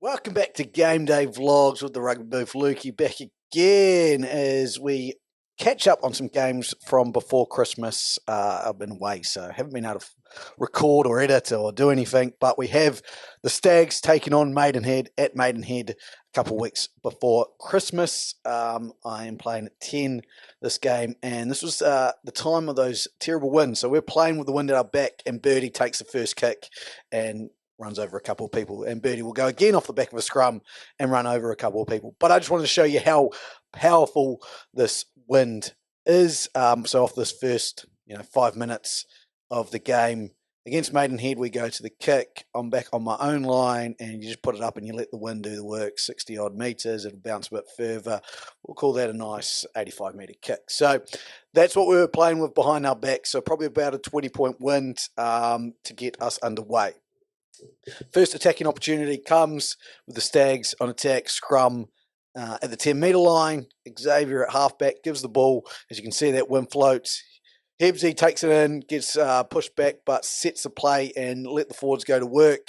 Welcome back to Game Day Vlogs with the Rugby Booth. Lukey back again as we catch up on some games from before Christmas. I've been away, so haven't been able to record or edit or do anything, but we have the Stags taking on Maidenhead at Maidenhead a couple of weeks before Christmas. I am playing at 10 this game, and this was the time of those terrible winds. So we're playing with the wind at our back, and Birdie takes the first kick and runs over a couple of people, and Birdie will go again off the back of a scrum and run over a couple of people. But I just wanted to show you how powerful this wind is. So off this first 5 minutes of the game against Maidenhead, we go to the kick. I'm back on my own line, and you just put it up and you let the wind do the work, 60 odd meters. It'll bounce a bit further. We'll call that a nice 85 meter kick. So that's what we were playing with behind our back. So probably about a 20-point wind to get us underway. First attacking opportunity comes with the Stags on attack, scrum at the 10-metre line. Xavier at halfback gives the ball. As you can see, that wind floats. Hebsy takes it in, gets pushed back, but sets the play and let the forwards go to work.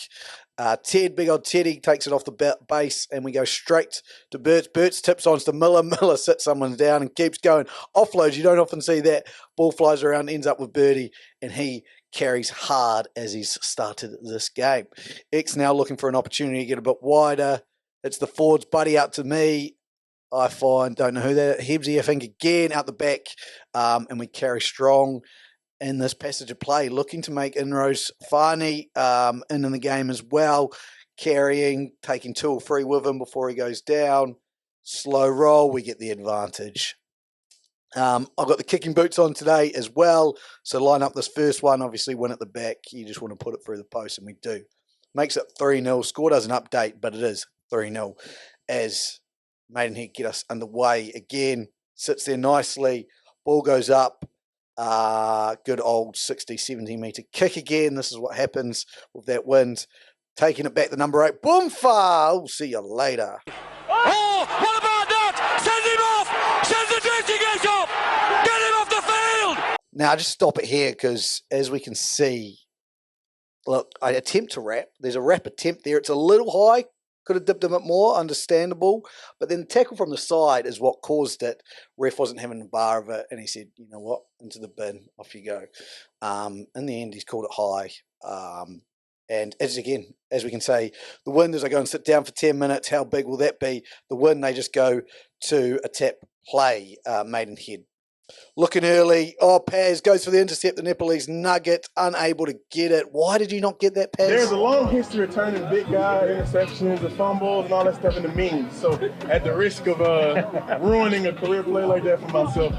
Big old Teddy takes it off the base, and we go straight to Burts. Burts tips on to Miller. Miller sits someone down and keeps going. Offloads, you don't often see that. Ball flies around, ends up with Birdie, and he carries hard as he's started this game. X now looking for an opportunity to get a bit wider. It's the forwards buddy out to me. I find, don't know who that is. Hebsy, I think, again out the back, and we carry strong in this passage of play, looking to make inroads. Farney in the game as well, carrying, taking 2 or 3 with him before he goes down. Slow roll, we get the advantage. I've got the kicking boots on today as well, so line up this first one. Obviously, win at the back. You just want to put it through the post, and we do. Makes it 3-0. Score doesn't update, but it is 3-0 as Maidenhead get us underway again. Sits there nicely. Ball goes up. Good old 60, 70 metre kick again. This is what happens with that wind. Taking it back to number 8. Boomfa! We'll see you later. Oh, what about that? Send him off! Send the drifting gate off! Get him off the field! Now, just stop it here because, as we can see, look, I attempt to wrap. There's a wrap attempt there. It's a little high. Could have dipped him a bit more, understandable. But then the tackle from the side is what caused it. Ref wasn't having a bar of it, and he said, you know what, into the bin, off you go. In the end, he's called it high. And as we can say, the wind, as I go and sit down for 10 minutes, how big will that be? The wind, they just go to a tap play, Maidenhead. Looking early. Oh, Paz goes for the intercept. The Nepalese nugget, unable to get it. Why did you not get that, Paz? There's a long history of turning big guy interceptions, the fumbles, and all that stuff into memes. So at the risk of ruining a career play like that for myself,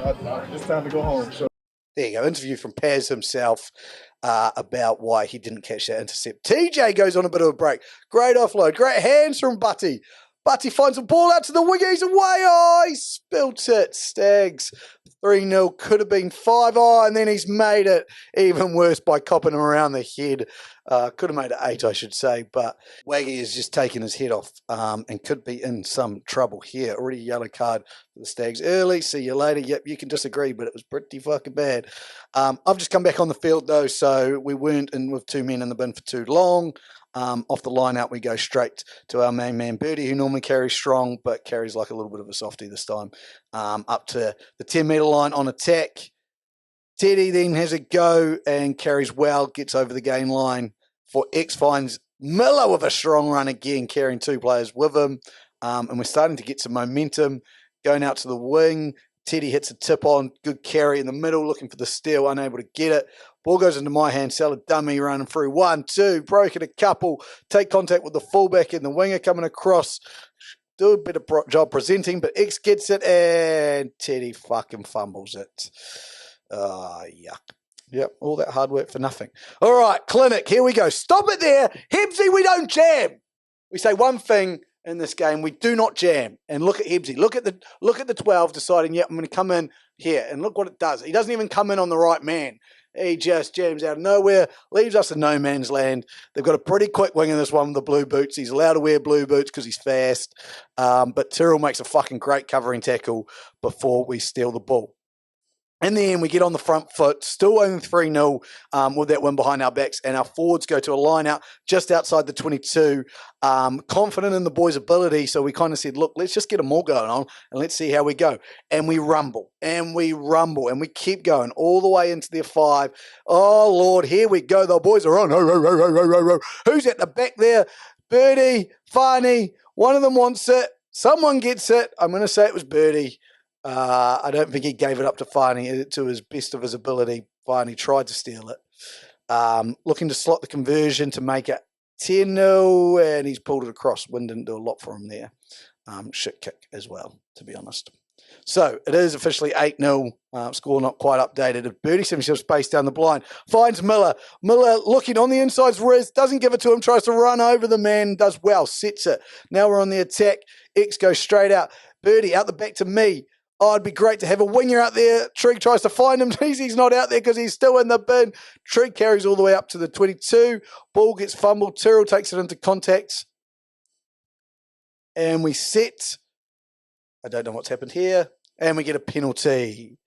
it's time to go home. So there you go. Interview from Paz himself about why he didn't catch that intercept. TJ goes on a bit of a break. Great offload. Great hands from Butty. Butty finds the ball out to the wing. He's away. Oh, he spilt it. Stags 3-0. Could have been 5. Oh, and then he's made it even worse by copping him around the head. Could have made it 8, I should say. But Waggy has just taken his head off and could be in some trouble here. Already a yellow card for the Stags early. See you later. Yep, you can disagree, but it was pretty fucking bad. I've just come back on the field, though, so we weren't in with 2 men in the bin for too long. Off the line out, we go straight to our main man, Birdie, who normally carries strong, but carries like a little bit of a softie this time. Up to the 10-metre line on attack. Teddy then has a go and carries well, gets over the gain line. For X finds Miller with a strong run again, carrying 2 players with him. And we're starting to get some momentum. Going out to the wing. Teddy hits a tip on, good carry in the middle, looking for the steal, unable to get it. Ball goes into my hand, Salah dummy running through. 1, 2, broken a couple. Take contact with the fullback and the winger coming across. Do a bit of job presenting, but X gets it and Teddy fucking fumbles it. Yuck. Yep, all that hard work for nothing. All right, clinic, here we go. Stop it there. Hebsy, we don't jam. We say one thing in this game, we do not jam. And look at Hebsy. Look at the 12 deciding, yep, I'm going to come in here. And look what it does. He doesn't even come in on the right man. He just jams out of nowhere, leaves us in no man's land. They've got a pretty quick wing in this one with the blue boots. He's allowed to wear blue boots because he's fast. But Tyrrell makes a fucking great covering tackle before we steal the ball. In the end, we get on the front foot, still only 3-0 with that win behind our backs, and our forwards go to a line out just outside the 22, confident in the boys' ability. So we kind of said, look, let's just get them all going on and let's see how we go. And we rumble, and we rumble, and we keep going all the way into their 5. Oh, Lord, here we go. The boys are on. Who's at the back there? Birdie, Farney, one of them wants it. Someone gets it. I'm going to say it was Birdie. I don't think he gave it up to Farney to his best of his ability. Farney tried to steal it. Looking to slot the conversion to make it 10-0, and he's pulled it across. Wind didn't do a lot for him there. Shit kick as well, to be honest. So it is officially 8-0. Score not quite updated. Birdie seems to have space down the blind. Finds Miller. Miller looking on the inside's wrist. Doesn't give it to him. Tries to run over the man. Does well. Sets it. Now we're on the attack. X goes straight out. Birdie out the back to me. Oh, it'd be great to have a winger out there. Trigg tries to find him. He's not out there because he's still in the bin. Trigg carries all the way up to the 22. Ball gets fumbled. Tyrrell takes it into contact. And we set. I don't know what's happened here. And we get a penalty.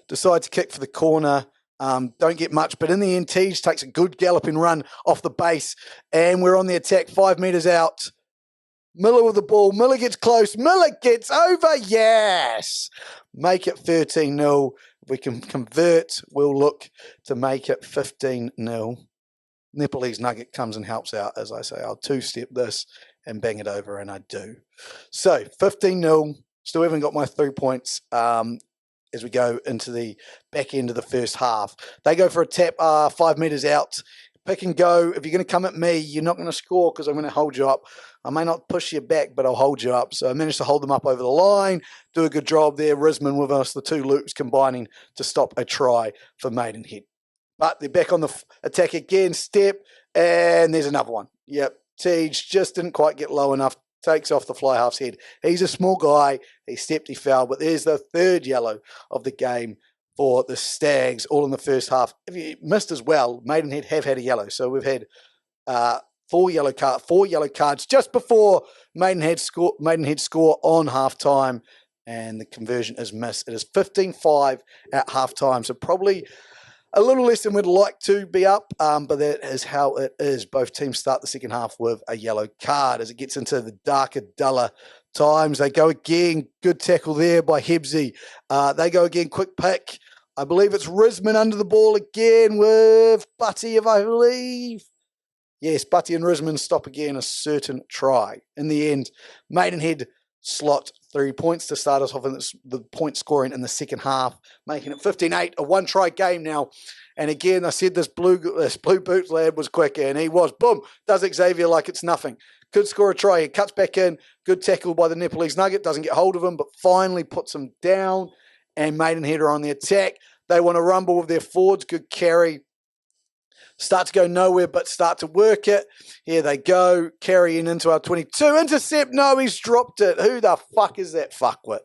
Decide to kick for the corner. Don't get much. But in the end, Teej takes a good galloping run off the base. And we're on the attack 5 metres out. Miller with the ball. Miller gets close. Miller gets over. Yes. Make it 13-0. If we can convert, we'll look to make it 15-0. Nepalese Nugget comes and helps out. As I say, I'll 2-step this and bang it over, and I do. So 15-0. Still haven't got my 3 points as we go into the back end of the first half. They go for a tap 5 metres out. Pick and go. If you're going to come at me, you're not going to score because I'm going to hold you up. I may not push you back, but I'll hold you up. So I managed to hold them up over the line. Do a good job there. Risman with us, the 2 loops combining to stop a try for Maidenhead. But they're back on the attack again. Step, and there's another one. Yep, Teej just didn't quite get low enough. Takes off the fly half's head. He's a small guy. He stepped, he fell. But there's the 3rd yellow of the game for the Stags, all in the first half. If you missed as well, Maidenhead have had a yellow. So we've had 4 yellow cards just before Maidenhead score on half-time, and the conversion is missed. It is 15-5 at half-time, so probably a little less than we'd like to be up, but that is how it is. Both teams start the second half with a yellow card. As it gets into the darker, duller times, they go again. Good tackle there by Hebsy. They go again, quick pick. I believe it's Risman under the ball again with Butty, if I believe. Yes, Butty and Risman stop again, a certain try. In the end, Maidenhead slot 3 points to start us off in the point scoring in the second half, making it 15-8, a 1-try game now. And again, I said this blue boots lad was quick, and he was. Boom, does Xavier like it's nothing. Could score a try. He cuts back in. Good tackle by the Nepalese Nugget. Doesn't get hold of him, but finally puts him down. And Maidenhead are on the attack. They want to rumble with their forwards. Good carry. Start to go nowhere, but start to work it. Here they go, carrying into our 22. Intercept, no, he's dropped it. Who the fuck is that fuckwit?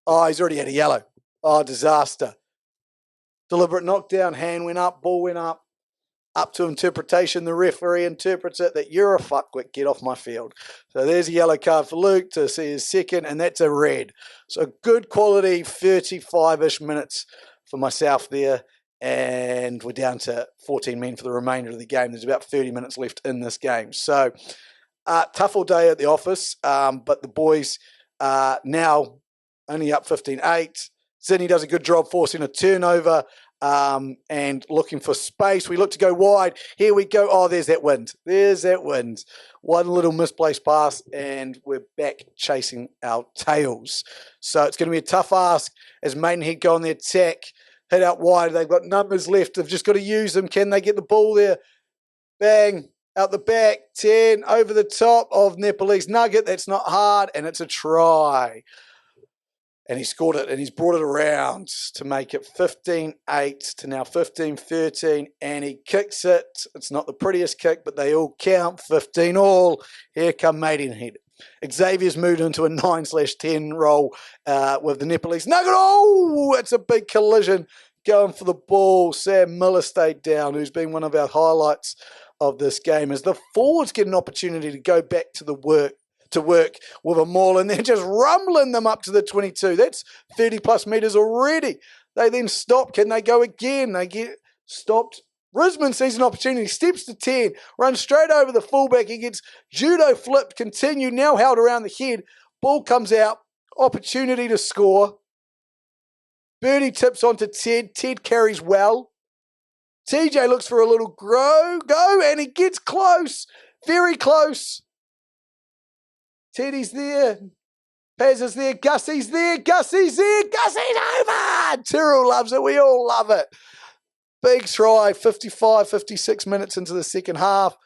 Oh, he's already had a yellow. Oh, disaster. Deliberate knockdown, hand went up, ball went up. Up to interpretation, the referee interprets it that you're a fuckwit, get off my field. So there's a yellow card for Luke to see his second, and that's a red. So good quality, 35-ish minutes for myself there. And we're down to 14 men for the remainder of the game. There's about 30 minutes left in this game. So tough all day at the office, but the boys are now only up 15-8. Sydney does a good job forcing a turnover and looking for space. We look to go wide. Here we go. Oh, there's that wind. There's that wind. One little misplaced pass, and we're back chasing our tails. So it's going to be a tough ask as Maidenhead go on the attack. Hit out wide. They've got numbers left. They've just got to use them. Can they get the ball there? Bang. Out the back. 10 over the top of Nepalese Nugget. That's not hard. And it's a try. And he scored it. And he's brought it around to make it 15-8 to now 15-13. And he kicks it. It's not the prettiest kick, but they all count. 15 all. Here come Maidenhead. Xavier's moved into a 9/10 role with the Nepalese Nugget. Oh, it's a big collision going for the ball. Sam Miller stayed down, who's been one of our highlights of this game, as the forwards get an opportunity to go back to work with a maul, and they're just rumbling them up to the 22. That's 30 plus metres already. They then stop. Can they go again? They get stopped. Risman sees an opportunity, steps to 10, runs straight over the fullback. He gets judo flipped, continued, now held around the head. Ball comes out, opportunity to score. Birdie tips onto Ted. Ted carries well. TJ looks for a little go, and he gets close, very close. Teddy's there. Paz is there. Gussie's there. Gussie's over. Tyrrell loves it. We all love it. Big try, 55, 56 minutes into the second half.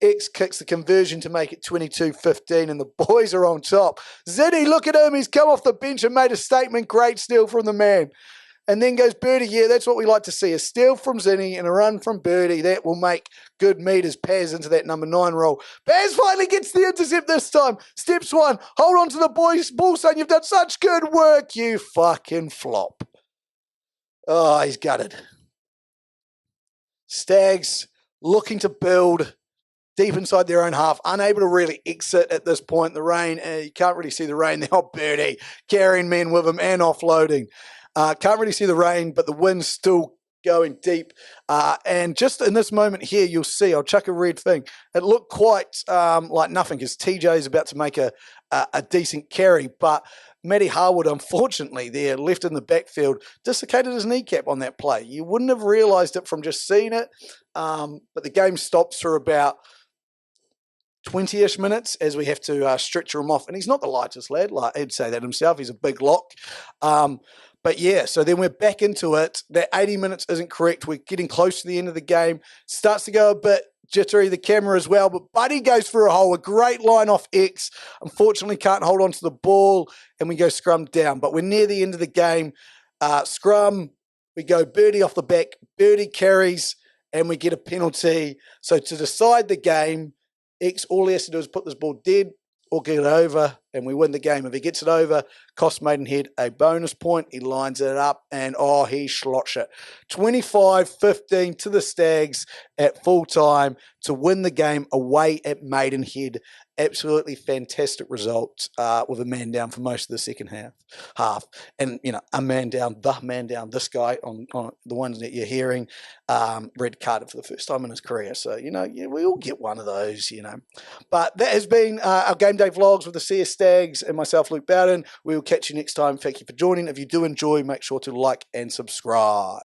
X kicks the conversion to make it 22-15, and the boys are on top. Ziddy, look at him. He's come off the bench and made a statement. Great steal from the man. And then goes Birdie. Yeah, that's what we like to see. A steal from Zinni and a run from Birdie. That will make good meters. Paz into that number 9 role. Paz finally gets the intercept this time. Steps 1. Hold on to the boys. Ball, son. You've done such good work. You fucking flop. Oh, he's gutted. Stags looking to build deep inside their own half, unable to really exit at this point. The rain, you can't really see the rain there. Oh, Birdie carrying men with him and offloading. Can't really see the rain, but the wind's still going deep. And just in this moment here, you'll see, I'll chuck a red thing. It looked quite like nothing because TJ is about to make a decent carry, but Matty Harwood, unfortunately, there left in the backfield, dislocated his kneecap on that play. You wouldn't have realised it from just seeing it, but the game stops for about 20-ish minutes as we have to stretcher him off. And he's not the lightest lad. Like, he'd say that himself. He's a big lock. But yeah, so then we're back into it. That 80 minutes isn't correct. We're getting close to the end of the game. Starts to go a bit jittery, the camera as well. But Buddy goes for a hole. A great line off X. Unfortunately, can't hold on to the ball. And we go scrum down. But we're near the end of the game. Scrum, we go Birdie off the back. Birdie carries, and we get a penalty. So to decide the game, X, all he has to do is put this ball dead or get it over, and we win the game. If he gets it over, costs Maidenhead a bonus point. He lines it up, and he slots it. 25-15 to the Stags at full time to win the game away at Maidenhead. Absolutely fantastic result with a man down for most of the second half. And, a man down, this guy on the ones that you're hearing, red carded for the first time in his career. So, we all get one of those, But that has been our Game Day vlogs with the CS Stags and myself, Luke Bowden. We will catch you next time. Thank you for joining. If you do enjoy, make sure to like and subscribe.